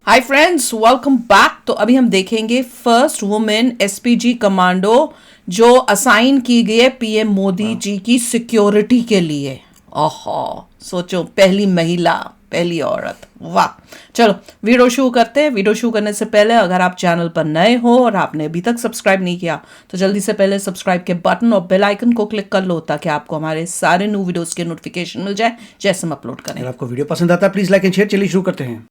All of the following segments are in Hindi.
Hi friends, welcome back. तो अभी हम देखेंगे फर्स्ट वुमेन एसपीजी कमांडो जो असाइन की गई है पीएम मोदी जी की सिक्योरिटी के लिए। ओहो, सोचो, पहली महिला, पहली औरत। वाह। चलो वीडियो शुरू करते हैं। वीडियो शुरू करने से पहले अगर आप चैनल पर नए हो और आपने अभी तक सब्सक्राइब नहीं किया तो जल्दी से पहले सब्सक्राइब के बटन और बेल आइकन को क्लिक कर लो ताकि आपको हमारे सारे न्यू वीडियोस के नोटिफिकेशन मिल जाए जैसे हम अपलोड करें। अगर आपको वीडियो पसंद आता है प्लीज लाइक एंड शेयर। चलिए शुरू करते हैं।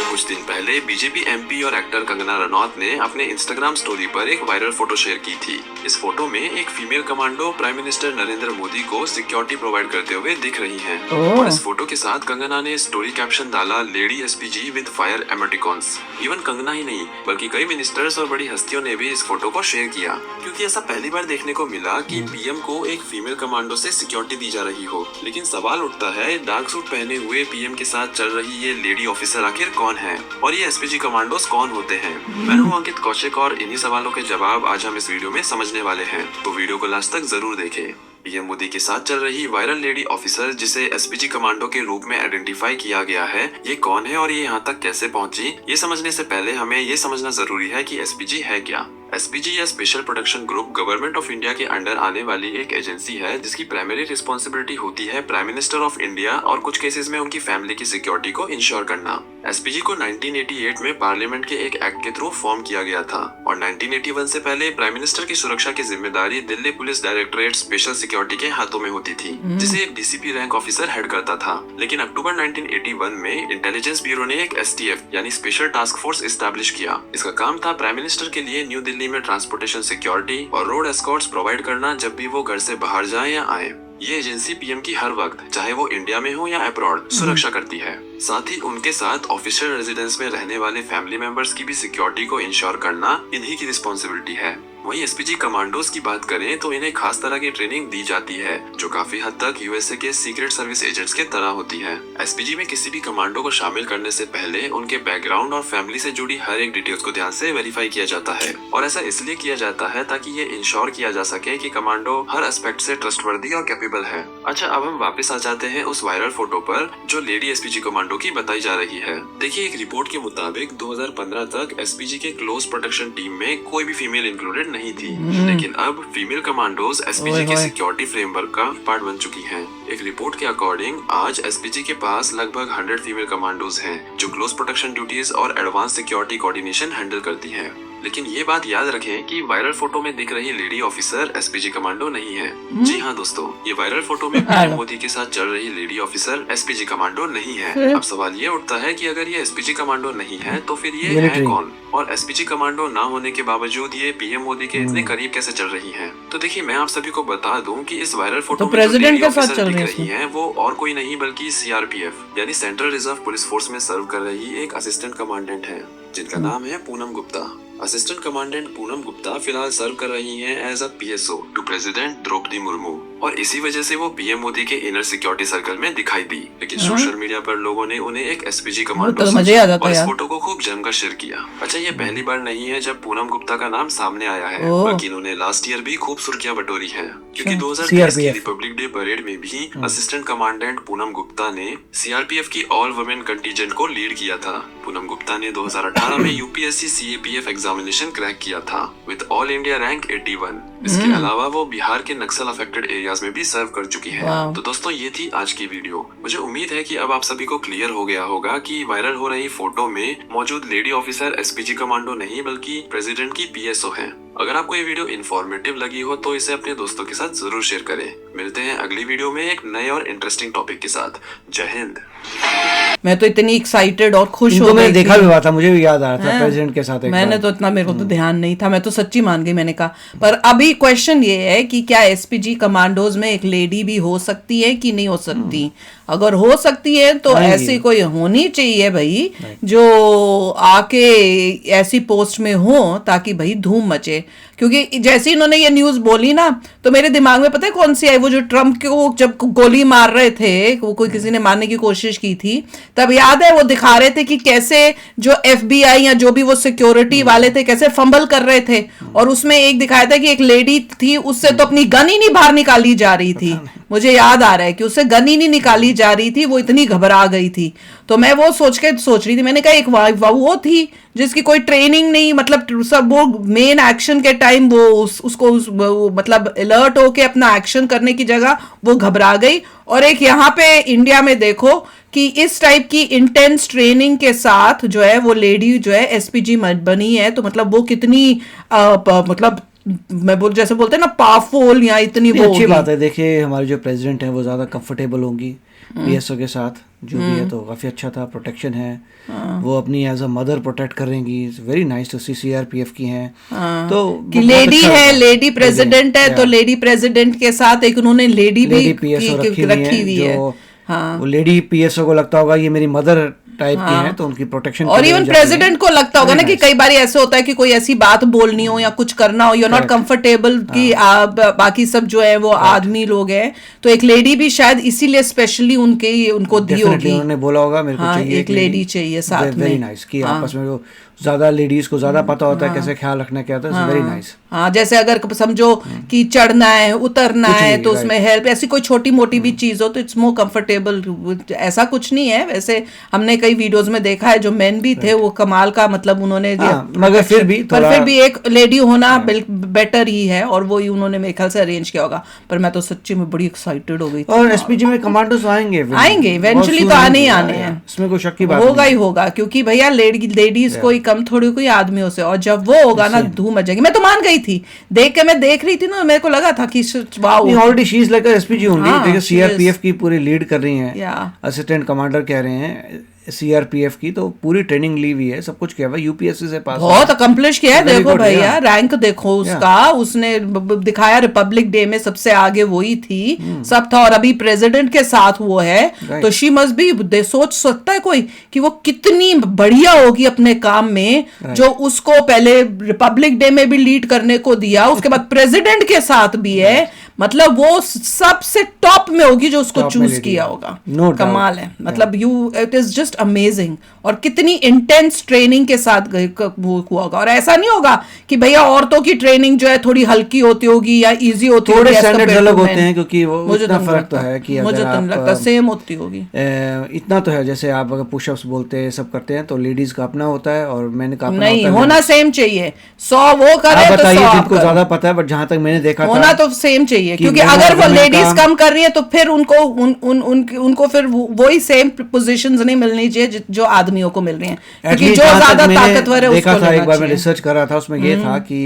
कुछ दिन पहले बीजेपी एमपी और एक्टर कंगना रनौत ने अपने इंस्टाग्राम स्टोरी पर एक वायरल फोटो शेयर की थी। इस फोटो में एक female commando prime minister Narendra Modi को सिक्योरिटी प्रोवाइड करते हुए दिख रही हैं। और इस फोटो के साथ कंगना ने स्टोरी कैप्शन डाला, lady SPG with fire emoticons. Even Kangana ही नहीं बल्कि कई मिनिस्टर्स और बड़ी हस्तियों ने भी इस फोटो को शेयर किया, क्योंकि ऐसा पहली बार देखने को मिला कि पीएम को एक फीमेल कमांडो से सिक्योरिटी दी जा रही हो। लेकिन सवाल उठता है, डार्क सूट पहने हुए पीएम के साथ चल रही ये लेडी ऑफिसर आखिर कौन है और ये एसपीजी कमांडोज कौन होते हैं? मैं हूं अंकित कौशिक और इन्हीं सवालों के जवाब आज हम इस वीडियो में समझने वाले हैं, तो वीडियो को लास्ट तक जरूर देखें। पीएम मोदी के साथ चल रही वायरल लेडी ऑफिसर जिसे एसपीजी कमांडो के रूप में आइडेंटिफाई किया गया है, ये कौन है और ये यहाँ तक कैसे पहुंची? ये समझने से पहले हमें ये समझना जरूरी है कि एसपीजी है क्या। एसपीजी या special protection group government of India के अंडर आने वाली एक एजेंसी है जिसकी प्राइमरी रिस्पॉन्सिबिलिटी होती है प्राइम मिनिस्टर ऑफ इंडिया और कुछ केसेस में उनकी फैमिली की सिक्योरिटी को इंश्योर करना। एसपीजी को 1988 में पार्लियामेंट के एक एक्ट के थ्रू फॉर्म किया गया था और 1981 से पहले प्राइम मिनिस्टर की सुरक्षा की जिम्मेदारी Delhi police directorate special security के हाथों में होती थी, जिसे एक डीसीपी रैंक ऑफिसर हेड करता था। लेकिन अक्टूबर 1981 में इंटेलिजेंस ब्यूरो ने एक एसटीएफ यानी स्पेशल टास्क फोर्स एस्टैब्लिश किया। इसका काम था प्राइम मिनिस्टर के लिए न्यू दिल्ली में ट्रांसपोर्टेशन सिक्योरिटी और रोड एस्कॉर्ट्स प्रोवाइड करना जब भी वो घर से बाहर जाए या आए। ये एजेंसी पीएम की हर वक्त, चाहे वो इंडिया में हो या अब्रॉड, सुरक्षा करती है। साथ ही उनके साथ ऑफिशियल रेजिडेंस में रहने वाले फैमिली मेंबर्स की भी सिक्योरिटी को इंश्योर करना इन्हीं की रिस्पॉन्सिबिलिटी है। वहीं एसपीजी कमांडोज की बात करें तो इन्हें खास तरह की ट्रेनिंग दी जाती है जो काफी हद तक यूएसए के सीक्रेट सर्विस एजेंट्स के तरह होती है। एसपीजी में किसी भी कमांडो को शामिल करने से पहले उनके बैकग्राउंड और फैमिली से जुड़ी हर एक डिटेल्स को ध्यान से वेरीफाई किया जाता है, और ऐसा इसलिए किया जाता है ताकि ये इंश्योर किया जा सके कि कमांडो हर एस्पेक्ट से ट्रस्टवर्दी और कैपेबल है। अच्छा, अब हम वापस आ जाते हैं उस वायरल फोटो पर जो लेडी एसपीजी कमांडो की बताई जा रही है। देखिए, एक रिपोर्ट के मुताबिक 2015 तक एसपीजी के क्लोज प्रोटेक्शन टीम में कोई भी फीमेल इंक्लूडेड नहीं थी, लेकिन अब फीमेल कमांडोज एसपीजी के सिक्योरिटी फ्रेमवर्क का पार्ट बन चुकी हैं। एक रिपोर्ट के अकॉर्डिंग आज एसपीजी के पास लगभग 100 फीमेल कमांडोज हैं जो क्लोज प्रोटेक्शन ड्यूटीज और एडवांस सिक्योरिटी कोऑर्डिनेशन हैंडल करती हैं। लेकिन ये बात याद रखें कि वायरल फोटो में दिख रही लेडी ऑफिसर एसपीजी कमांडो नहीं है। जी हाँ दोस्तों, ये वायरल फोटो में पीएम मोदी के साथ चल रही लेडी ऑफिसर एसपीजी कमांडो नहीं है। अब सवाल ये उठता है कि अगर ये एसपीजी कमांडो नहीं है तो फिर ये है कौन, और एसपीजी कमांडो ना होने के बावजूद ये पीएम मोदी के इतने करीब कैसे चल रही हैं? तो देखिए, मैं आप सभी को बता दूं कि इस वायरल फोटो में प्रेसिडेंट के साथ चल रही है वो और कोई नहीं बल्कि सीआरपीएफ यानी सेंट्रल रिजर्व पुलिस फोर्स में सर्व कर रही एक असिस्टेंट कमांडेंट है जिनका नाम है पूनम गुप्ता। असिस्टेंट कमांडेंट पूनम गुप्ता फिलहाल सर्व कर रही हैं as a PSO to president Droupadi Murmu, और इसी वजह से वो पीएम मोदी के इनर सिक्योरिटी सर्कल में दिखाई दी। लेकिन सोशल मीडिया पर लोगों ने उन्हें एक एसपीजी कमांडो और इस फोटो को खूब जमकर शेयर किया। अच्छा, ये पहली बार नहीं है जब पूनम गुप्ता का नाम सामने आया है, बल्कि इन्होंने लास्ट ईयर भी खूब सुर्खियां बटोरी है, क्योंकि 2023 की रिपब्लिक डे परेड में भी असिस्टेंट कमांडेंट पूनम गुप्ता ने सीआरपीएफ की ऑल वुमेन कंटीजेंट को लीड किया था। पूनम गुप्ता ने 2018 में यूपीएससी सीएपीएफ एग्जामिनेशन क्रैक किया था विद ऑल इंडिया रैंक 81। इसके अलावा वो बिहार के नक्सल अफेक्टेड एरियाज में भी सर्व कर चुकी है। तो दोस्तों, ये थी आज की वीडियो। मुझे उम्मीद है कि अब आप सभी को क्लियर हो गया होगा कि वायरल हो रही फोटो में मौजूद लेडी ऑफिसर एसपीजी कमांडो नहीं बल्कि प्रेसिडेंट की पीएसओ है। अगर आपको ये वीडियो इन्फॉर्मेटिव लगी हो तो इसे अपने दोस्तों के साथ जरूर शेयर करें। मिलते हैं अगली वीडियो में एक नए और इंटरेस्टिंग टॉपिक के साथ। जय हिंद। मैं तो इतनी एक्साइटेड और खुश हो गई, देखा भी हुआ था, मुझे भी याद आ रहा था प्रेसिडेंट के साथ। मैंने तो इतना, मेरे को तो ध्यान नहीं था, मैं तो सच्ची मान गई। मैंने कहा, पर अभी क्वेश्चन ये है कि क्या एसपीजी कमांडोज में एक लेडी भी हो सकती है कि नहीं हो सकती? अगर हो सकती है तो ऐसी कोई होनी चाहिए भाई जो आके ऐसी पोस्ट में हो ताकि भाई धूम मचे। क्योंकि जैसे इन्होंने ये न्यूज बोली ना तो मेरे दिमाग में पता है कौन सी आई, वो जो ट्रम्प को जब गोली मार रहे थे, वो कोई किसी ने मारने की कोशिश की थी, तब याद है वो दिखा रहे थे कि कैसे जो एफबीआई या जो भी वो सिक्योरिटी वाले थे कैसे फंबल कर रहे थे, और उसमें एक दिखाया था कि एक लेडी थी, उससे तो अपनी गन ही नहीं बाहर निकाली जा रही थी। मुझे याद आ रहा है कि उससे गन ही नहीं निकाली जा रही थी, वो इतनी घबरा गई थी। तो मैं वो सोच रही थी, मैंने कहा एक वो थी जिसकी कोई ट्रेनिंग नहीं, मतलब सब वो मेन एक्शन के टाइम वो मतलब अलर्ट होके अपना एक्शन करने की जगह वो घबरा गई। और एक यहाँ पे इंडिया में देखो कि इस टाइप की इंटेंस ट्रेनिंग के साथ जो है वो लेडी जो है एसपीजी बनी है, तो मतलब वो कितनी मतलब मैं जैसे बोलते हैं ना पावरफुल या इतनी वो अच्छी बात है। देखिए हमारे जो प्रेसिडेंट हैं वो ज़्यादा कंफर्टेबल होंगी पीएसओ के साथ, जो भी है, तो काफ़ी अच्छा था, प्रोटेक्शन है, वो अपनी एज अ मदर प्रोटेक्ट करेंगी। Very nice to see CRPF की हैं, तो कि लेडी है, लेडी प्रेसिडेंट है, तो लेडी प्रेसिडेंट के साथ एक उन्होंने लेडी भी पीएसओ रखी हुई है, जो हाँ। वो लेडी पीएसओ को लगता होगा ये मेरी मदर टाइप की हैं, तो उनकी प्रोटेक्शन। और इवन प्रेसिडेंट को लगता होगा ना कि कई बार ऐसे होता है कि कोई ऐसी बात बोलनी हो या कुछ करना हो, यू नॉट कंफर्टेबल कि बाकी सब जो है वो आदमी लोग हैं, तो एक लेडी भी शायद इसीलिए स्पेशली उनको दी होगी, उन्होंने बोला होगा मेरे को चाहिए एक लेडी चाहिए साथ में। वेरी नाइस कि आपस में जो ज्यादा लेडीज को ज्यादा पता होता है कैसे ख्याल रखना क्या होता है, वेरी नाइस। हाँ, जैसे अगर समझो कि चढ़ना है उतरना है तो उसमें हेल्प, ऐसी कोई छोटी मोटी भी चीज हो तो इट्स मोर कंफर्टेबल। ऐसा कुछ नहीं है, वैसे हमने कई वीडियोस में देखा है जो मेन भी थे वो कमाल का, मतलब उन्होंने मगर फिर भी एक लेडी होना बेटर ही है, और वो ही उन्होंने मेरे ख्याल से अरेंज किया होगा। पर मैं तो सच्ची में बड़ी एक्साइटेड हो गई। और एसपीजी में कमांडोज आएंगे इवेंचुअली, तो आने ही आने हैं, इसमें कोई शक की बात होगा ही होगा, क्योंकि भैया लेडीज कोई कम थोड़ी कोई आदमियों से, और जब वो होगा ना धूम मच जाएगी। मैं तो मान गई थी, मैं देख रही थी ना, मेरे को लगा था कि wow, already she is like SPG only. देखिए सीआरपीएफ की पूरी लीड कर रही हैं, असिस्टेंट कमांडर कह रहे हैं सीआरपीएफ की, तो पूरी ट्रेनिंग ली हुई है, सब कुछ किया हुआ, यूपीएससी से पास, बहुत अकम्प्लिश किया है। देखो भैया रैंक देखो उसका, उसने दिखाया रिपब्लिक डे में सबसे आगे वही थी, सब था, और अभी प्रेसिडेंट के साथ वो है, तो शी मस्ट बी, सोच सकता है कोई कि वो कितनी बढ़िया होगी अपने काम में, जो उसको पहले रिपब्लिक डे में भी लीड करने को दिया, उसके बाद प्रेसिडेंट के साथ भी है, मतलब वो सबसे टॉप में होगी जो उसको चूज किया होगा। कमाल है, मतलब इट इज जस्ट अमेजिंग। और कितनी इंटेंस ट्रेनिंग के साथ वो हुआ होगा, और ऐसा नहीं होगा कि भैया औरतों की ट्रेनिंग जो है थोड़ी हल्की होती होगी या इजी होती होगी, थोड़े स्टैंडर्ड्स अलग होते हैं, क्योंकि वो मुझे इतना फर्क तो है कि मुझे तो नहीं लगता सेम होती होगी। इतना तो है, जैसे आप अगर पुशअप्स बोलते हैं सब करते हैं, तो लेडीज का अपना होता है और मैंने का अपना नहीं होना सेम चाहिए, 100 वो करे तो 100 जिनको ज्यादा पता है, बट जहां तक मैंने देखा होना तो सेम चाहिए, क्योंकि अगर वो लेडीज कम कर रही है तो फिर उनको फिर वही सेम पोजीशंस नहीं मिलनी चाहिए जो आदमियों को मिल रही हैं, क्योंकि जो ज्यादा ताकतवर है उसको लेना चाहिए। एक बार मैं रिसर्च कर रहा था, उसमें ये था कि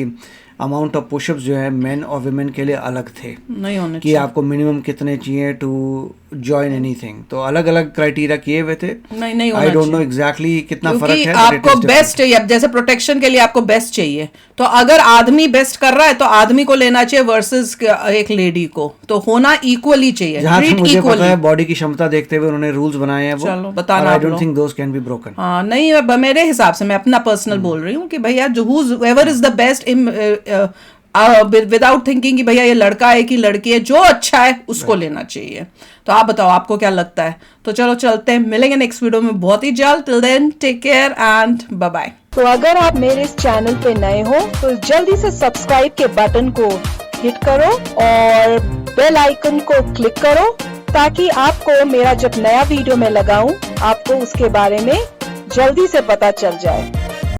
अमाउंट ऑफ पुशअप्स जो है मेन और वुमेन के लिए अलग थे, नहीं होने कि आपको मिनिमम कितने चाहिए टू जॉइन एनीथिंग, तो अलग अलग क्राइटेरिया किए हुए थे। नहीं आई डोंट नो एग्जैक्टली कितना फर्क है। आपको बेस्ट चाहिए, जैसे प्रोटेक्शन के लिए आपको बेस्ट चाहिए, तो अगर आदमी बेस्ट कर रहा है तो आदमी को लेना चाहिए वर्सेस एक लेडी को, तो होना इक्वली चाहिए। जहां तक मुझे पता है बॉडी की क्षमता देखते हुए उन्होंने रूल्स बनाए हैं, वो चलो बताना, I don't think those can be broken. हाँ नहीं, मेरे हिसाब से मैं अपना पर्सनल बोल रही हूँ कि भैया जो whoever is the best without thinking कि भैया ये लड़का है कि लड़की है, जो अच्छा है उसको लेना चाहिए। तो आप बताओ आपको क्या लगता है। तो चलो चलते हैं, मिलेंगे नेक्स्ट वीडियो में बहुत ही जल्द। Till then take care and bye bye. तो अगर आप मेरे इस चैनल पे नए हो तो जल्दी से सब्सक्राइब के बटन को हिट करो और बेल आइकन को क्लिक करो, ताकि आपको मेरा जब नया वीडियो मैं लगाऊं आपको उसके बारे में जल्दी से पता चल जाए।